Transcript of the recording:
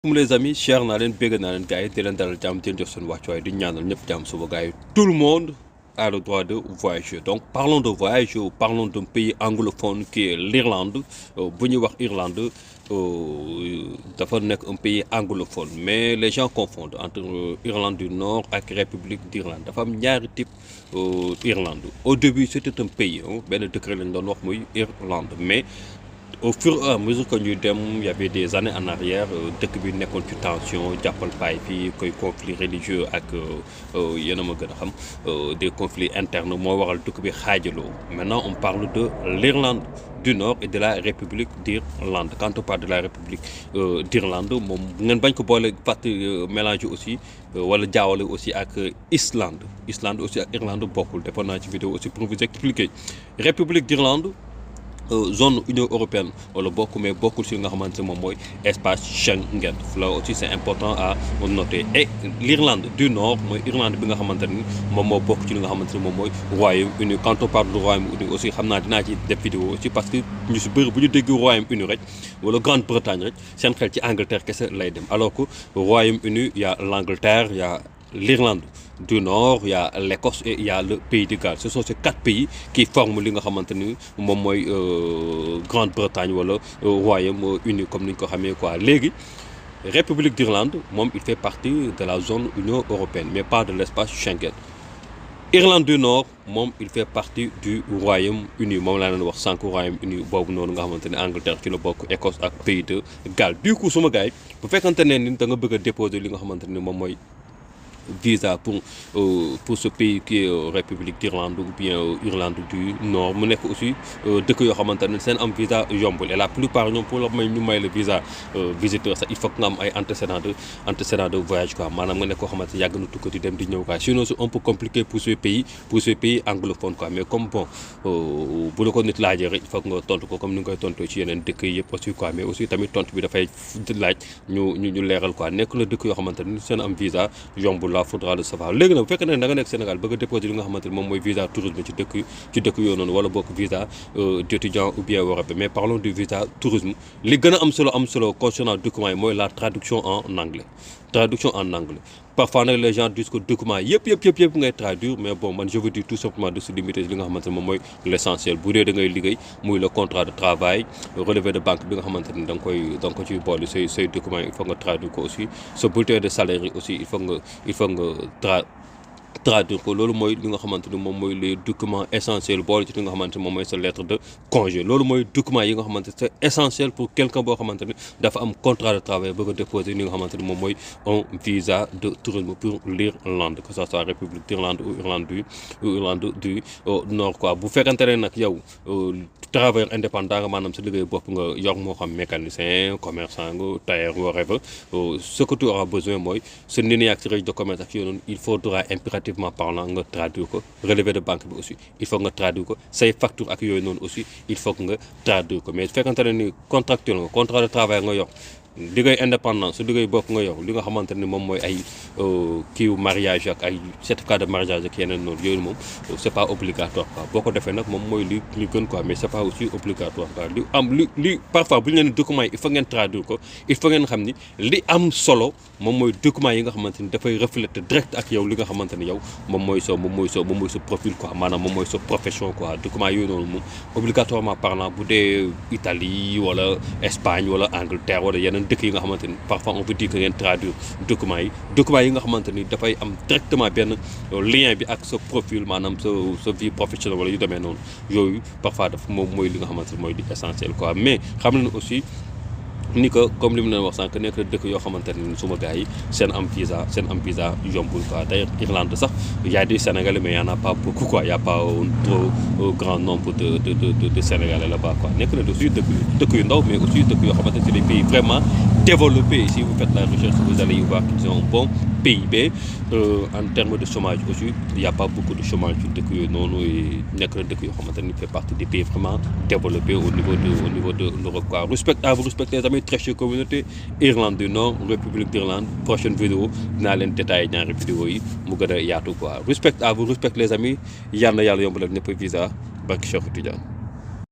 Comme les amis chers naa leen bégg naa leen gars yi di leen dalal jàmm di leen jox seen wàccuwaay di ñaanal ñëpp jàmm suba gars yi tout le monde a le droit de voyager donc parlons de voyage parlons d'un pays anglophone qui est l'Irlande bu ñuy wax Irlande dafa nekk un pays anglophone mais les gens confondent entre Irlande du Nord ak République d'Irlande dafa am ñaari type Irlande au début c'était un pays benn décret lañ doon wax muy Irlande mais au fur et à mesure que ñuy dem il y avait des années en arrière dëkk bi nekkoon ci tension jàppal paay fii koy conflits religieux ak yéen a ma gën a xam des conflits internes moo waral dëkk bi xaajaloo maintenant on parle de l'Irlande du Nord et de la République d'Irlande quand on parle de la République d'Irlande moom ngeen bañ ko boole fàtt mélange aussi wala jaawale aussi ak Islande aussi ak Irlande bokkul defoon naa ci vidéo aussi pour vous expliquer République d'Irlande zone Union européenne wala bokk mais bokkul ci li nga xamante ne moom mooy espace Schengen là aussi c'est important à noter et l'Irlande du Nord mooy Irlande bi nga xamante ni moom moo bokk ci li nga xamante ne moom mooy Royaume-Uni quand on parle du Royaume-Uni aussi xam naa dinaa ci def vidéo aussi parce que ñu si bëri bu ñu dégg Royaume-Uni rek wala Grande-Bretagne rek seen xel ci Angleterre kese lay dem alors que Royaume-Uni il y a l'Angleterre il y a l'Irlande du Nord il y a l'Écosse et il y a le Pays de Galles ce sont ces quatre pays qui forment li nga xamante ni moom mooy Grande-Bretagne wala Royaume-Uni comme ni ñu ko xamee quoi léegi République d'Irlande moom il fait partie de la zone Union européenne mais pas de l'espace Schengen Irlande du Nord moom il fait partie du Royaume-Uni moom laa leen wax sànq Royaume-Uni boobu noonu nga xamante ne Angleterre ci la bokk Écosse ak Pays de Galles du coup suma gars yi bu fekkante ne ni da nga bëgg a déposer li nga xamante ni moom mooy visa pour ce pays qui est République d'Irlande ou bien Irlande du Nord mu nekk aussi dëkk yoo xamante ne seen am visa yombul et la plupart ñoom pour la may ñu may le visa visiteur sax il faut que nga am ay antécédents de voyage quoi maanaam nga nekk koo xamante ne yàgg na tukki di dem di ñëw quoi sinon c'est un peu compliqué pour ce pays anglophone quoi mais comme bon bu la ko nit laajee rek il faut que nga tontu ko comme ni nga koy tontoo ci yeneen dëkk yi yëpp aussi quoi mais aussi tamit tontu bi dafay laaj ñu leeral quoi nekk la dëkk yoo xamante ne seen am visa yombul faudra le savoir léegi nag bu fekkee ne da nga nekk Sénégal bëgg a déposer li nga xamante ne moom mooy visa tourisme ci dëkk yooyu noonu wala bokk visa d'étudiant ou bien européen mais parlons du visa tourisme li gën a am solo concernant document yi mooy la traduction en anglais parfois nag les gens disent que document yëpp ngay traduire mais bon man je veux dire tout simplement de se limiter li nga xamante ne moom mooy l'essentiel bu dee da ngay liggéey muy le contrat de travail relevé de banque bi nga xamante ni da nga ko ciy boole say documents il faut nga traduire ko aussi sa bulletin de salaire yi aussi il faut nga traduire ko loolu mooy li nga xamante ni moom mooy les documents essentiels boole ci li nga xamante ni moom mooy sa lettre de congé loolu mooy documents yi nga xamante ni c'est essentiel pour quelqu'un boo xamante ni dafa am contrat de travail bëgg a déposer li nga xamante ni moom mooy un visa de tourisme pour l'Irlande que ça soit République d'Irlande ou Irlande du Nord quoi bu fekkante ne nag yow travailleur indépendant nga maanaam sa liggéey bopp nga yor moo xam mécanicien commerçant nga tailleur whatever ce que tu auras besoin mooy sa NINEA ak sa registre de commerce ak yooyu il faudra impérativement parlant nga traduire ko relevé de banque bi aussi il faut nga traduire ko say facture ak yooyu noonu aussi il faut que nga traduire ko mais su fekkante ne ni contractuel nga contrat de travail nga yor liggéey indépendant su liggéey bopp nga yow li nga xamante ni moom mooy ay kiiw mariage ak ay certificat de mariage ak yeneen noonu yooyu moom c'est pas obligatoire quoi boo ko defee nag moom mooy li gën quoi mais c'est pas aussi obligatoire quoi li parfois bu ñu leen documents yi il faut ngeen traduire ko il faut ngeen xam ni li am solo moom mooy documents yi nga xamante ni dafay refléter direct ak yow li nga xamante ni yow moom mooy sa profil quoi maanaam moom mooy sa profession quoi documents yooyu noonu moom obligatoirement parlant bu dee Italie wala Espagne wala Angleterre wala yeneen dëkk yi nga xamante ni parfois on peut dire que ngeen traduire documents yi nga xamante ni dafay am directement benn lien bi ak sa profil maanaam sa vie professionnelle wala yu demee noonu yooyu parfois dafa moom mooy li nga xamante ni mooy di essentiel quoi mais xam nañu aussi ni que comme li mu leen wax sànq nekk na dëkk yoo xamante ne suma gars yi seen am visa yombul quoi d'ailleurs Irlande sax y a des Sénégalais mais y en a pas beaucoup quoi y a pas un trop grand nombre de Sénégalais là-bas quoi nekk na aussi dëkk yu ndaw mais aussi dëkk yoo xamante ne c'est des pays vraiment développés si vous faites la recherche vous allez y voir qu'ils ont un bon PIB en termes de chômage aussi il y a pas beaucoup de chômage ci dëkk yooyu noonu nekk na dëkk yoo xamante ni fait partie des pays vraiment développés au niveau de l'Europe quoi respectez les amis très chère communauté Irlande du Nord République d'Irlande prochaine vidéo dinaa leen détailler ñaari vidéo yi mu gën a yaatu quoi respect les amis yal na yàlla yombalal ñëpp visa barke Cheikh Tidiane